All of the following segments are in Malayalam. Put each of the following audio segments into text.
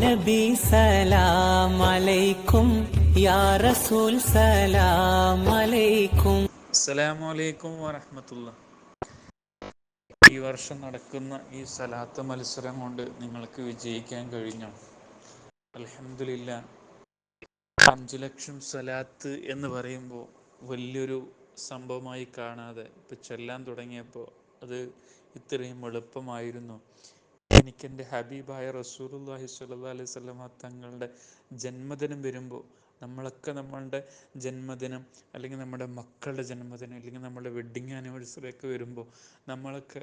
നബി സലാം അലൈക്കും, യാ റസൂൽ സലാം അലൈക്കും. അസ്സലാമു അലൈക്കും വറഹ്മത്തുള്ളാ. ഈ വർഷം നടക്കുന്ന ഈ സലാത്ത് മത്സരം കൊണ്ട് നിങ്ങൾക്ക് വിജയിക്കാൻ കഴിഞ്ഞോ? അൽഹംദുലില്ലാ. 5 ലക്ഷം സലാത്ത് എന്ന് പറയുമ്പോൾ വലിയൊരു സംഭവമായി കാണാതെ ഇപ്പം ചൊല്ലാൻ തുടങ്ങിയപ്പോൾ അത് ഇത്രയും എളുപ്പമായിരുന്നു. എനിക്കെൻ്റെ ഹബീബായ റസൂലുള്ളാഹി സ്വല്ലല്ലാഹി അലൈഹി വസല്ലമ തങ്ങളുടെ ജന്മദിനം വരുമ്പോൾ നമ്മളൊക്കെ നമ്മളുടെ ജന്മദിനം, അല്ലെങ്കിൽ നമ്മുടെ മക്കളുടെ ജന്മദിനം, അല്ലെങ്കിൽ നമ്മുടെ വെഡ്ഡിങ് ആനിവേഴ്സറി ഒക്കെ വരുമ്പോൾ നമ്മളൊക്കെ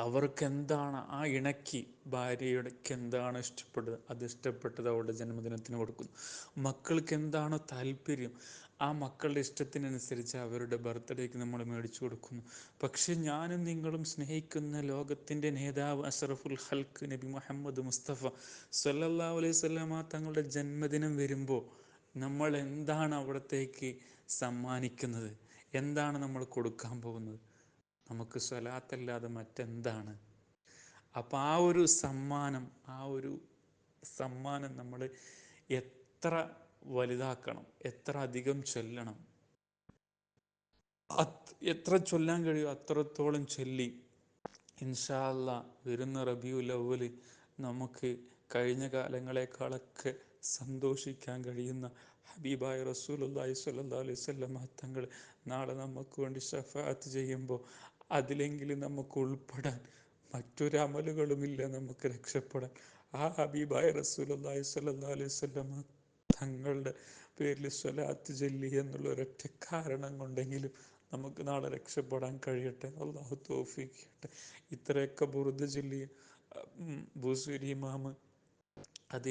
അവർക്ക് എന്താണ് ആ ഇണയ്ക്ക് ഭാര്യയുടെക്ക് എന്താണ് ഇഷ്ടപ്പെട്ടത് അത് ഇഷ്ടപ്പെട്ടത് അവളുടെ ജന്മദിനത്തിന് കൊടുക്കുന്നു. മക്കൾക്ക് എന്താണോ താല്പര്യം ആ മക്കളുടെ ഇഷ്ടത്തിനനുസരിച്ച് അവരുടെ ബർത്ത്ഡേക്ക് നമ്മൾ മേടിച്ചു കൊടുക്കുന്നു. പക്ഷെ ഞാനും നിങ്ങളും സ്നേഹിക്കുന്ന ലോകത്തിൻ്റെ നേതാവ് അഷ്റഫുൽ ഖൽഖ് നബി മുഹമ്മദ് മുസ്തഫ സ്വല്ലല്ലാഹു അലൈഹി വസല്ലമ തങ്ങളുടെ ജന്മദിനം വരുമ്പോൾ നമ്മൾ എന്താണ് അവിടത്തേക്ക് സമ്മാനിക്കുന്നത്? എന്താണ് നമ്മൾ കൊടുക്കാൻ പോകുന്നത്? നമുക്ക് സ്വലാത്തല്ലാതെ മറ്റെന്താണ്? അപ്പം ആ ഒരു സമ്മാനം നമ്മൾ എത്ര വലുതാക്കണം, എത്ര അധികം ചൊല്ലണം, എത്ര ചൊല്ലാൻ കഴിയും അത്രത്തോളം ചൊല്ലി ഇൻഷാ അല്ലാ വരുന്ന റബീഉൽ അവ്വൽ നമുക്ക് കഴിഞ്ഞ കാലങ്ങളെക്കാളൊക്കെ സന്തോഷിക്കാൻ കഴിയുന്ന ഹബീബായ റസൂലുള്ളാഹി സ്വല്ലല്ലാഹു അലൈഹി വസല്ലം തങ്ങൾ നാളെ നമുക്ക് വേണ്ടി ശഫാഅത്ത് ചെയ്യുമ്പോൾ അതിലെങ്കിലും നമുക്ക് ഉൾപ്പെടാൻ മറ്റൊരു അമലുകളുമില്ല. നമുക്ക് രക്ഷപ്പെടാൻ ആ ഹബീബായ റസൂലുള്ളാഹി സ്വല്ലല്ലാഹു അലൈഹി വസല്ലം തങ്ങളുടെ പേരിൽ സ്വലാത്ത് ചൊല്ലി എന്നുള്ള ഒരൊറ്റ കാരണം കൊണ്ടെങ്കിലും നമുക്ക് നാളെ രക്ഷപ്പെടാൻ കഴിയട്ടെ. അള്ളാഹു തൗഫീഖ് ചെയ്യട്ടെ. ഇത്രയൊക്കെ ബുറുദ ചൊല്ലിയ ബൂസൂരി ഇമാമ് അത്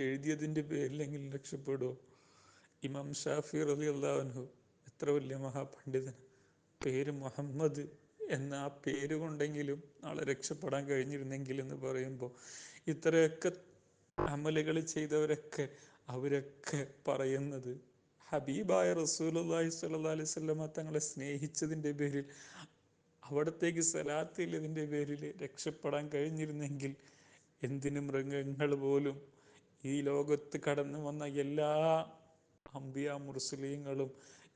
എഴുതിയതിൻ്റെ പേരിലെങ്കിലും രക്ഷപ്പെടുമോ? ഇമാം ഷാഫി റളിയല്ലാഹു അൻഹു എത്ര വലിയ മഹാപണ്ഡിതൻ, പേര് മുഹമ്മദ് എന്ന ആ പേര് കൊണ്ടെങ്കിലും നാളെ രക്ഷപ്പെടാൻ കഴിഞ്ഞിരുന്നെങ്കിൽ എന്ന് പറയുമ്പോൾ ഇത്രയൊക്കെ അമലുകൾ ചെയ്തവരൊക്കെ അവരൊക്കെ പറയുന്നത് ഹബീബായ റസൂലുള്ളാഹി സ്വല്ലല്ലാഹി അലൈഹി വസല്ലമ തങ്ങളെ സ്നേഹിച്ചതിൻ്റെ പേരിൽ, അവിടത്തേക്ക് സലാത്തില്ലതിൻ്റെ പേരിൽ രക്ഷപ്പെടാൻ കഴിഞ്ഞിരുന്നെങ്കിൽ എന്തിന് മൃഗങ്ങൾ പോലും ഈ ലോകത്ത് കടന്നു വന്ന എല്ലാ അംബിയ മുർസലീങ്ങളും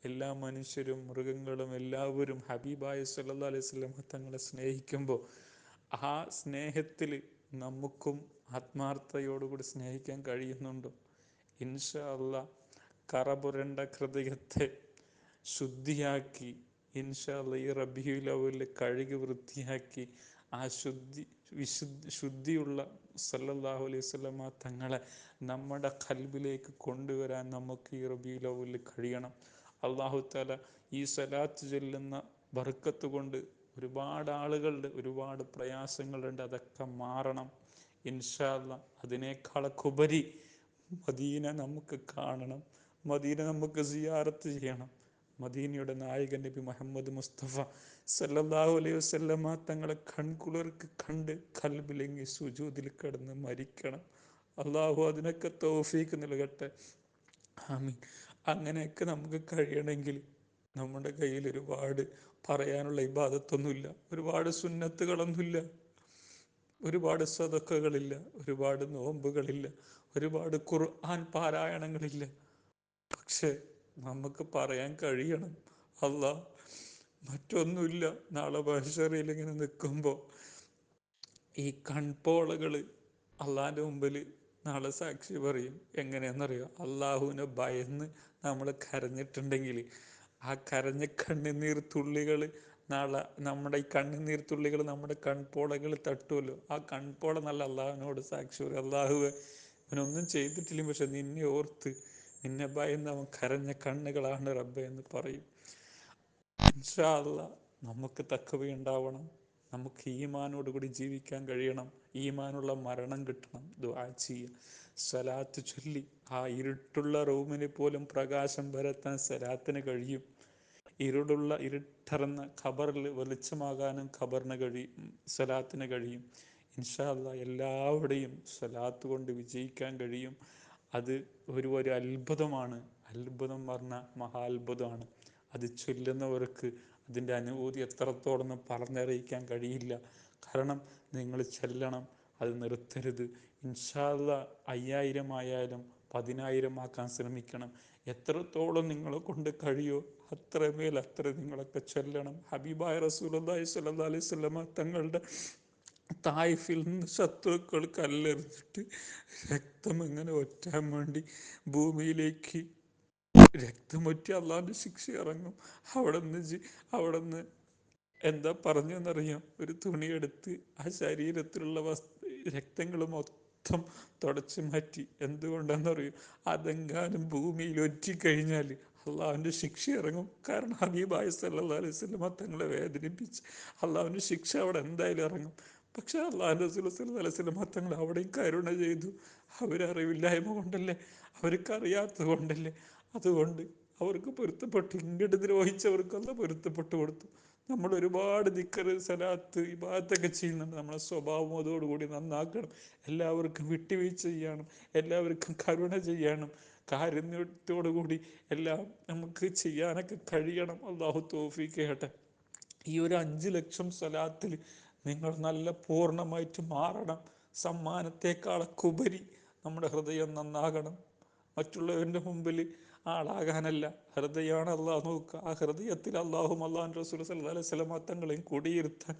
എല്ലാ മനുഷ്യരും മൃഗങ്ങളും എല്ലാവരും ഹബീബായ സ്വല്ലല്ലാഹി അലൈഹി വസല്ലം തങ്ങളെ സ്നേഹിക്കുമ്പോൾ ആ സ്നേഹത്തിൽ നമുക്കും ആത്മാർത്ഥതയോടുകൂടി സ്നേഹിക്കാൻ കഴിയുന്നുണ്ടോ? ഇൻഷാ അല്ലാ കറപുരണ്ട ഹൃദയത്തെ ശുദ്ധിയാക്കി ഇൻഷാ അല്ലാ ഈ റബീഉൽ അവ്വലിൽ കഴുകി വൃത്തിയാക്കി ആ ശുദ്ധിയുള്ള സല്ലല്ലാഹു അലൈഹി വസല്ലമ തങ്ങളെ നമ്മുടെ ഖൽബിലേക്ക് കൊണ്ടുവരാൻ നമുക്ക് ഈ റബീഉൽ അവ്വലിൽ കഴിയണം. അല്ലാഹു തആല ഈ സ്വലാത്ത് ചൊല്ലുന്ന ബർക്കത്ത് കൊണ്ട് ഒരുപാട് ആളുകളുടെ ഒരുപാട് പ്രയാസങ്ങളുണ്ട്, അതൊക്കെ മാറണം ഇൻഷാ അല്ലാ. അതിനേക്കാളൊക്കെ ഉപരി മദീന നമുക്ക് കാണണം, മദീന നമുക്ക് സിയാറത്ത് ചെയ്യണം. മദീനയുടെ നായകൻ നബി മുഹമ്മദ് മുസ്തഫ സല്ലല്ലാഹു അലൈഹി വസല്ലമ തങ്ങളെ കൺകുളിർക്ക് കണ്ട് ഖൽബിലെങ്ങി സുജൂദിൽ കിടന്ന് മരിക്കണം. അള്ളാഹു അതിനൊക്കെ തൗഫീഖ് നൽകട്ടെ. ആമീൻ. അങ്ങനെയൊക്കെ നമുക്ക് കഴിയണമെങ്കിൽ നമ്മുടെ കയ്യിൽ ഒരുപാട് പറയാനുള്ള ഇബാദത്തൊന്നുമില്ല, ഒരുപാട് സുന്നത്തുകളൊന്നുമില്ല, ഒരുപാട് സദഖകളില്ല, ഒരുപാട് നോമ്പുകളില്ല, ഒരുപാട് ഖുർആൻ പാരായണങ്ങളില്ല. പക്ഷെ നമുക്ക് പറയാൻ കഴിയണം, അല്ലാ മറ്റൊന്നുമില്ല. നാളെ മഹ്ശറിൽ ഇങ്ങനെ നിൽക്കുമ്പോൾ ഈ കൺപോളകൾ അള്ളാൻ്റെ മുമ്പിൽ നാളെ സാക്ഷി പറയും. എങ്ങനെയാണെന്നറിയോ? അള്ളാഹുവിനെ ഭയന്ന് നമ്മൾ കരഞ്ഞിട്ടുണ്ടെങ്കിൽ ആ കരഞ്ഞ കണ്ണുനീർ തുള്ളികൾ നാളെ നമ്മുടെ ഈ കണ്ണുനീർ തുള്ളികൾ നമ്മുടെ കൺപോളകൾ തട്ടുമല്ലോ. ആ കൺപോള നല്ല അള്ളാഹുവിനോട് സാക്ഷി പറയും, അള്ളാഹുവെ അവനൊന്നും ചെയ്തിട്ടില്ല, പക്ഷെ നിന്നെ ഓർത്ത് നിന്നെ ഭയന്ന് അവൻ കരഞ്ഞ കണ്ണുകളാണ് റബ്ബെ എന്ന് പറയും. ഇൻഷാ അല്ലാ നമുക്ക് തഖ്വയുണ്ടാവണം, നമുക്ക് ഈമാനോടുകൂടി ജീവിക്കാൻ കഴിയണം, ഈമാനുള്ള മരണം കിട്ടണം. ദുആ ചെയ്യുക, സ്വലാത്ത് ചൊല്ലി ആ ഇരുട്ടുള്ള റൂമിന് പോലും പ്രകാശം പരത്താൻ സ്വലാത്തിന് കഴിയും. ഇരുട്ടറന്ന ഖബറിൽ വെളിച്ചമാകാനും സ്വലാത്തിന് കഴിയും. ഇൻഷാ അല്ലാ എല്ലാവിടെയും സ്വലാത്ത് കൊണ്ട് വിജയിക്കാൻ കഴിയും. അത് ഒരു അത്ഭുതമാണ്. അത്ഭുതം പറഞ്ഞാൽ മഹാത്ഭുതമാണ്. അത് ചൊല്ലുന്നവർക്ക് അതിൻ്റെ അനുഭൂതി എത്രത്തോളം പറഞ്ഞറിയിക്കാൻ കഴിയില്ല. കാരണം നിങ്ങൾ ചെല്ലണം, അത് നിർത്തരുത്. ഇൻഷാ അല്ലാ 5000 ആയാലും 10,000 ആക്കാൻ ശ്രമിക്കണം. എത്രത്തോളം നിങ്ങളെ കൊണ്ട് കഴിയോ അത്രമേൽ അത്ര നിങ്ങളൊക്കെ ചൊല്ലണം. ഹബീബായ റസൂലുള്ളാഹി സ്വല്ലല്ലാഹു അലൈഹി വസല്ലമ തങ്ങളുടെ തായിഫിൽ നിന്ന് ശത്രുക്കൾ കല്ലെറിഞ്ഞിട്ട് രക്തം എങ്ങനെ ഒറ്റാൻ വേണ്ടി ഭൂമിയിലേക്ക് രക്തമൊറ്റി അള്ളാഹിൻ്റെ ശിക്ഷ ഇറങ്ങും. അവിടെ നിന്ന് എന്താ പറഞ്ഞെന്നറിയാം? ഒരു തുണിയെടുത്ത് ആ ശരീരത്തിലുള്ള രക്തങ്ങൾ മൊത്തം തുടച്ചു മാറ്റി. എന്തുകൊണ്ടാണെന്നറിയും? അതെങ്ങാനും ഭൂമിയിൽ ഒറ്റിക്കഴിഞ്ഞാൽ അള്ളാഹുവിൻ്റെ ശിക്ഷ ഇറങ്ങും. കാരണം ഹബീബായ സല്ലല്ലാഹു അലൈഹി വസല്ലമ തങ്ങളെ വേദനിപ്പിച്ച് അള്ളാഹുവിൻ്റെ ശിക്ഷ അവിടെ എന്തായാലും ഇറങ്ങും. പക്ഷെ അള്ളാഹു റസൂൽ സല്ലല്ലാഹു അലൈഹി വസല്ലമ തങ്ങൾ അവിടെയും കരുണ ചെയ്തു. അവരറിവില്ലായ്മ കൊണ്ടല്ലേ, അവർക്കറിയാത്തത് കൊണ്ടല്ലേ. അതുകൊണ്ട് അവർക്ക് പൊരുത്തപ്പെട്ടു. ഇങ്ങോട്ട് ദ്രോഹിച്ചവർക്കല്ല പൊരുത്തപ്പെട്ടു കൊടുത്തു. നമ്മൾ ഒരുപാട് ദിക്റ് സലാത്ത് ഇബാദത്തൊക്കെ ചെയ്യുന്നുണ്ട്. നമ്മളെ സ്വഭാവം അതോടുകൂടി നന്നാക്കണം. എല്ലാവർക്കും വിട്ടുവീഴ്ച ചെയ്യണം, എല്ലാവർക്കും കരുണ ചെയ്യണം, കാരുണ്യത്തോടു കൂടി എല്ലാം നമുക്ക് ചെയ്യാനൊക്കെ കഴിയണം. അള്ളാഹു തൗഫീഖ് ചെയ്യട്ടെ. ഈ ഒരു 5 ലക്ഷം സ്വലാത്തിൽ നിങ്ങൾ നല്ല പൂർണ്ണമായിട്ട് മാറണം. സമ്മാനത്തെക്കാളൊക്കെ ഉപരി നമ്മുടെ ഹൃദയം നന്നാകണം. മറ്റുള്ളവരുടെ മുമ്പിൽ ആളാകാനല്ല, ഹൃദയമാണ് അള്ളാഹ് നോക്കുക. ആ ഹൃദയത്തിൽ അള്ളാഹും അള്ളാഹു റസൂൽ സല്ലല്ലാഹു അലൈഹി വസല്ലമ തങ്ങളെയും കുടിയിരുത്താൻ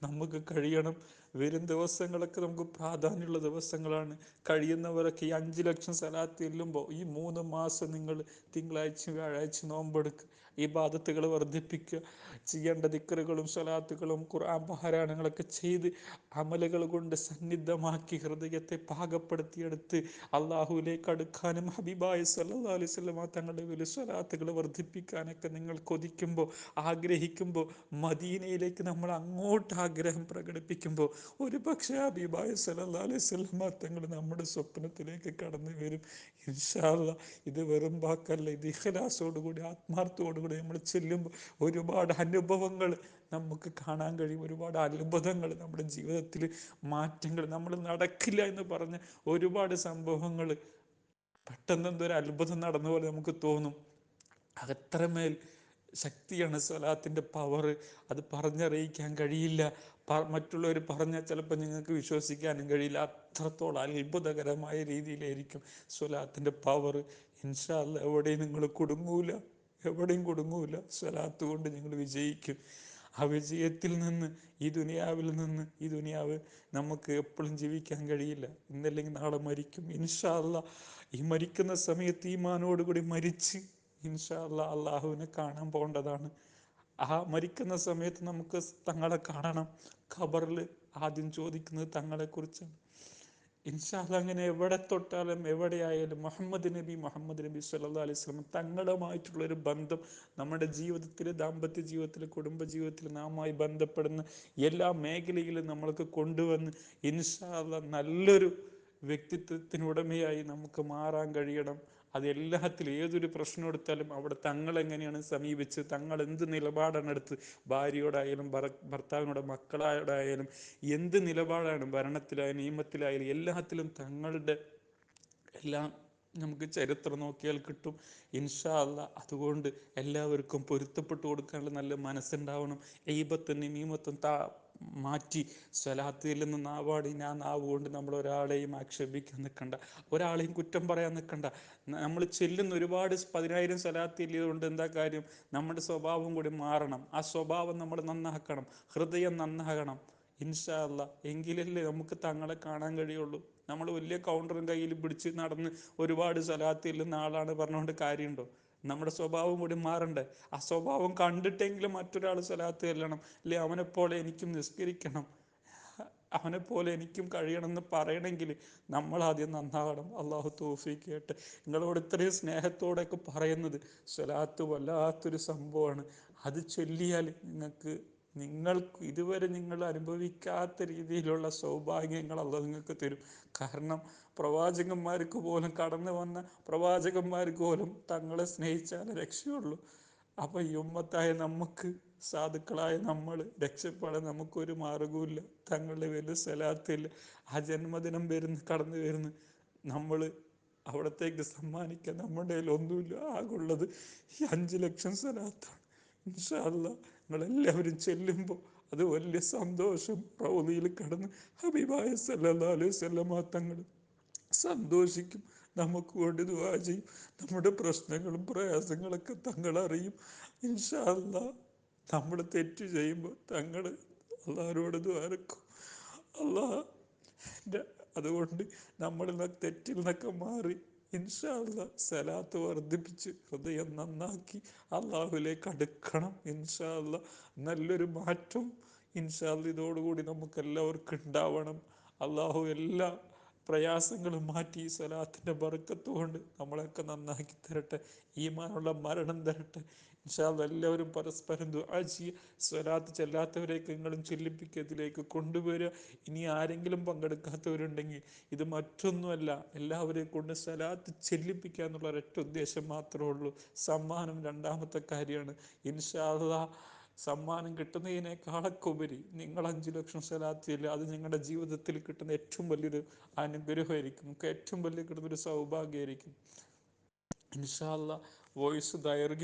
നമുക്ക് കഴിയണം. വരും ദിവസങ്ങളൊക്കെ നമുക്ക് പ്രാധാന്യമുള്ള ദിവസങ്ങളാണ്. കഴിയുന്നവരൊക്കെ ഈ 5 ലക്ഷം സ്വലാത്ത് ചെല്ലുമ്പോൾ ഈ 3 മാസം നിങ്ങൾ തിങ്കളാഴ്ച വ്യാഴാഴ്ച നോമ്പെടുക്കുക, ഇബാദത്തുകൾ വർദ്ധിപ്പിക്കുക, ചെയ്യേണ്ട ദിക്റുകളും സ്വലാത്തുകളും ഖുർആൻ പാരായണങ്ങളൊക്കെ ചെയ്ത് അമലുകൾ കൊണ്ട് സന്നിദ്ധമാക്കി ഹൃദയത്തെ പാകപ്പെടുത്തിയെടുത്ത് അള്ളാഹുവിലേക്ക് അടുക്കാനും ഹബീബായ സല്ലല്ലാഹു അലൈഹി വസല്ലമ തങ്ങളുടെ വലിയ സ്വലാത്തുകൾ വർദ്ധിപ്പിക്കാനൊക്കെ നിങ്ങൾ കൊതിക്കുമ്പോൾ, ആഗ്രഹിക്കുമ്പോൾ, മദീനയിലേക്ക് നമ്മൾ അങ്ങോട്ട് ആഗ്രഹം പ്രകടിപ്പിക്കുമ്പോൾ ഒരു പക്ഷേ ഹബീബായ സല്ലല്ലാഹു അലൈഹി വസല്ലമ തങ്ങൾ നമ്മുടെ സ്വപ്നത്തിലേക്ക് കടന്നു വരും. ഇൻഷാ അല്ലാ ഇത് വെറും വാക്കല്ല, ഇത് ഇഖ്ലാസോടുകൂടി ആത്മാർത്ഥത്തോടുകൂടി നമ്മൾ ചെല്ലുമ്പോൾ ഒരുപാട് അനുഭവങ്ങൾ നമുക്ക് കാണാൻ കഴിയും. ഒരുപാട് അത്ഭുതങ്ങൾ നമ്മുടെ ജീവിതത്തിൽ, മാറ്റങ്ങൾ, നമ്മൾ നടക്കില്ല എന്ന് പറഞ്ഞ ഒരുപാട് സംഭവങ്ങൾ പെട്ടെന്ന് എന്തൊരു അത്ഭുതം നടന്ന പോലെ നമുക്ക് തോന്നും. അത്രമേൽ ശക്തിയാണ് സ്വലാത്തിൻ്റെ പവർ. അത് പറഞ്ഞറിയിക്കാൻ കഴിയില്ല. മറ്റുള്ളവർ പറഞ്ഞാൽ ചിലപ്പോൾ നിങ്ങൾക്ക് വിശ്വസിക്കാനും കഴിയില്ല. അത്രത്തോളം അത്ഭുതകരമായ രീതിയിലായിരിക്കും സ്വലാത്തിൻ്റെ പവർ. ഇൻഷാ അല്ലാ എവിടെയും നിങ്ങൾ കുടുങ്ങൂല, എവിടെയും കുടുങ്ങൂല. സ്വലാത്ത് കൊണ്ട് നിങ്ങൾ വിജയിക്കും. ആ വിജയത്തിൽ നിന്ന് ഈ ദുനിയാവ് നമുക്ക് എപ്പോഴും ജീവിക്കാൻ കഴിയില്ല. ഇന്നല്ലെങ്കിൽ നാളെ മരിക്കും. ഇൻഷാ അല്ലാ ഈ മരിക്കുന്ന സമയത്ത് ഈമാനോടുകൂടി മരിച്ച് ഇൻഷാ അല്ലാ അള്ളാഹുവിനെ കാണാൻ പോകേണ്ടതാണ്. ആ മരിക്കുന്ന സമയത്ത് നമുക്ക് തങ്ങളെ കാണണം. ഖബറിൽ ആദ്യം ചോദിക്കുന്നത് തങ്ങളെക്കുറിച്ചാണ്. ഇൻഷാ അല്ലാ അങ്ങനെ എവിടെ തൊട്ടാലും എവിടെയായാലും മുഹമ്മദ് നബി സല്ലല്ലാഹു അലൈഹി വസല്ലം തങ്ങളുമായിട്ടുള്ളൊരു ബന്ധം നമ്മുടെ ജീവിതത്തിൽ, ദാമ്പത്യ ജീവിതത്തിൽ, കുടുംബ ജീവിതത്തിൽ നാമായി ബന്ധപ്പെടുന്ന എല്ലാ മേഖലയിലും നമ്മൾക്ക് കൊണ്ടുവന്ന് ഇൻഷാ അല്ലാ നല്ലൊരു വ്യക്തിത്വത്തിനുടമയായി നമുക്ക് മാറാൻ കഴിയണം. അത് എല്ലാത്തിലും ഏതൊരു പ്രശ്നം എടുത്താലും അവിടെ തങ്ങളെങ്ങനെയാണ് സമീപിച്ച്, തങ്ങൾ എന്ത് നിലപാടാണ് എടുത്ത്, ഭാര്യയോടായാലും ഭർത്താവിനോട്, മക്കളോടായാലും എന്ത് നിലപാടാണ്, ഭരണത്തിലായാലും നിയമത്തിലായാലും എല്ലാത്തിലും തങ്ങളുടെ എല്ലാം നമുക്ക് ചരിത്രം നോക്കിയാൽ കിട്ടും. ഇൻഷാ അല്ലാ അതുകൊണ്ട് എല്ലാവർക്കും പൊരുത്തപ്പെട്ടു കൊടുക്കാനുള്ള നല്ല മനസ്സുണ്ടാവണം. ഈബത്തും നമീമത്തും മാറ്റി സ്വലാത്തിൽ നിന്ന് നാവാടി ഞാൻ നാവ് കൊണ്ട് നമ്മൾ ഒരാളെയും ആക്ഷേപിക്കാൻ നിൽക്കണ്ട, ഒരാളെയും കുറ്റം പറയാൻ നിൽക്കണ്ട. നമ്മൾ ചെല്ലുന്ന ഒരുപാട് 10,000 സ്വലാത്ത് ചെല്ലിയതുകൊണ്ട് എന്താ കാര്യം? നമ്മുടെ സ്വഭാവം കൂടി മാറണം. ആ സ്വഭാവം നമ്മൾ നന്നാക്കണം, ഹൃദയം നന്നാകണം. ഇൻഷാ അല്ലാ എങ്കിലല്ലേ നമുക്ക് തങ്ങളെ കാണാൻ കഴിയുള്ളൂ. നമ്മൾ വലിയ കൗണ്ടറും കയ്യിൽ പിടിച്ച് നടന്ന് ഒരുപാട് സ്വലാത്ത് ചെല്ലുന്ന ആളാണ് പറഞ്ഞുകൊണ്ട് കാര്യമുണ്ടോ? നമ്മുടെ സ്വഭാവം കൂടി മാറണ്ടേ? ആ സ്വഭാവം കണ്ടിട്ടെങ്കിലും മറ്റൊരാൾ സ്വലാത്ത് ചെല്ലണം, അല്ലെ അവനെപ്പോലെ എനിക്കും നിസ്കരിക്കണം, അവനെപ്പോലെ എനിക്കും കഴിയണമെന്ന് പറയണമെങ്കിൽ നമ്മൾ ആദ്യം നന്നാകണം. അള്ളാഹു തൗഫീഖ് ചെയ്യട്ടെ. നിങ്ങളോട് ഇത്രയും സ്നേഹത്തോടെയൊക്കെ പറയുന്നത് സ്വലാത്ത് വല്ലാത്തൊരു സംഭവമാണ്. അത് ചൊല്ലിയാൽ നിങ്ങൾക്ക് ഇതുവരെ നിങ്ങൾ അനുഭവിക്കാത്ത രീതിയിലുള്ള സൗഭാഗ്യങ്ങൾ അള്ളാഹു നിങ്ങൾക്ക് തരും. കാരണം പ്രവാചകന്മാർക്ക് പോലും, കടന്നു വന്ന പ്രവാചകന്മാർക്ക് പോലും തങ്ങളെ സ്നേഹിച്ചാലേ രക്ഷയുള്ളൂ. അപ്പം ഈ ഉമ്മത്തായ നമുക്ക്, സാധുക്കളായ നമ്മൾ രക്ഷപ്പെടാൻ നമുക്കൊരു മാർഗവുമില്ല. തങ്ങളുടെ വലിയ സ്വലാത്തിൽ ആ ജന്മദിനം കടന്നു വരുന്നു, നമ്മൾ അവിടത്തേക്ക് സമ്മാനിക്കാൻ നമ്മുടെ കയ്യിൽ ഒന്നുമില്ല. ആകുള്ളത് ഈ 5 ലക്ഷം സ്വലാത്താണ്. ഇൻഷാ അല്ലാ നിങ്ങളെല്ലാവരും ചെല്ലുമ്പോൾ അത് വലിയ സന്തോഷം. റൗളിയിൽ കടന്ന് ഹബീബായ സല്ലല്ലാഹു അലൈഹി വസല്ലമ തങ്ങൾ സന്തോഷിക്കും, നമുക്ക് വേണ്ടി ദുആ ചെയ്യും. നമ്മുടെ പ്രശ്നങ്ങളും പ്രയാസങ്ങളൊക്കെ തങ്ങൾ അറിയും. ഇൻഷാ അല്ലാഹ് നമ്മൾ തെറ്റ് ചെയ്യുമ്പോൾ തങ്ങൾ അള്ളാഹുവോട് ദ്വാരക്കും. അള്ളാഹ് അതുകൊണ്ട് നമ്മളിൽ നിന്ന് തെറ്റിൽ നിന്നൊക്കെ മാറി ഇൻഷാ അല്ലാഹ് സലാത്ത് വർദ്ധിപ്പിച്ച് ഹൃദയം നന്നാക്കി അള്ളാഹുലേക്ക് അടുക്കണം. ഇൻഷാ അല്ലാഹ് നല്ലൊരു മാറ്റം ഇൻഷാ അല്ലാഹ് ഇതോടുകൂടി നമുക്ക് എല്ലാവർക്കും ഉണ്ടാവണം. അള്ളാഹു എല്ലാ പ്രയാസങ്ങളും മാറ്റി ഈ സ്വലാത്തിൻ്റെ ബർക്കത്ത് കൊണ്ട് നമ്മളെയൊക്കെ നന്നാക്കി തരട്ടെ. ഈമാനുള്ള മരണം തരട്ടെ. ഇൻഷാ അല്ലാഹ് എല്ലാവരും പരസ്പരം ദുആ ചെയ്യുക. സ്വലാത്ത് ചെല്ലാത്തവരെയൊക്കെ നിങ്ങളും ചൊല്ലിപ്പിക്കത്തിലേക്ക് കൊണ്ടുവരിക. ഇനി ആരെങ്കിലും പങ്കെടുക്കാത്തവരുണ്ടെങ്കിൽ ഇത് മറ്റൊന്നുമല്ല, എല്ലാവരെയും കൊണ്ട് സ്വലാത്ത് ചെല്ലിപ്പിക്കുക എന്നുള്ള ഒരൊറ്റ ഉദ്ദേശം മാത്രമേ ഉള്ളൂ. സമ്മാനം രണ്ടാമത്തെ കാര്യമാണ്. ഇൻഷാ അല്ലാഹ് സമ്മാനം കിട്ടുന്നതിനേക്കാളൊക്കെ ഉപരി നിങ്ങൾ 5 ലക്ഷം സ്വലാത്ത് ചെല്ലുക, അത് നിങ്ങളുടെ ജീവിതത്തിൽ കിട്ടുന്ന ഏറ്റവും വലിയൊരു അനുഗ്രഹമായിരിക്കും. നമുക്ക് ഏറ്റവും വലിയ കിട്ടുന്നൊരു സൗഭാഗ്യമായിരിക്കും. ഇൻഷാ അല്ലാഹ് വോയിസ് ദൈർഘ്യം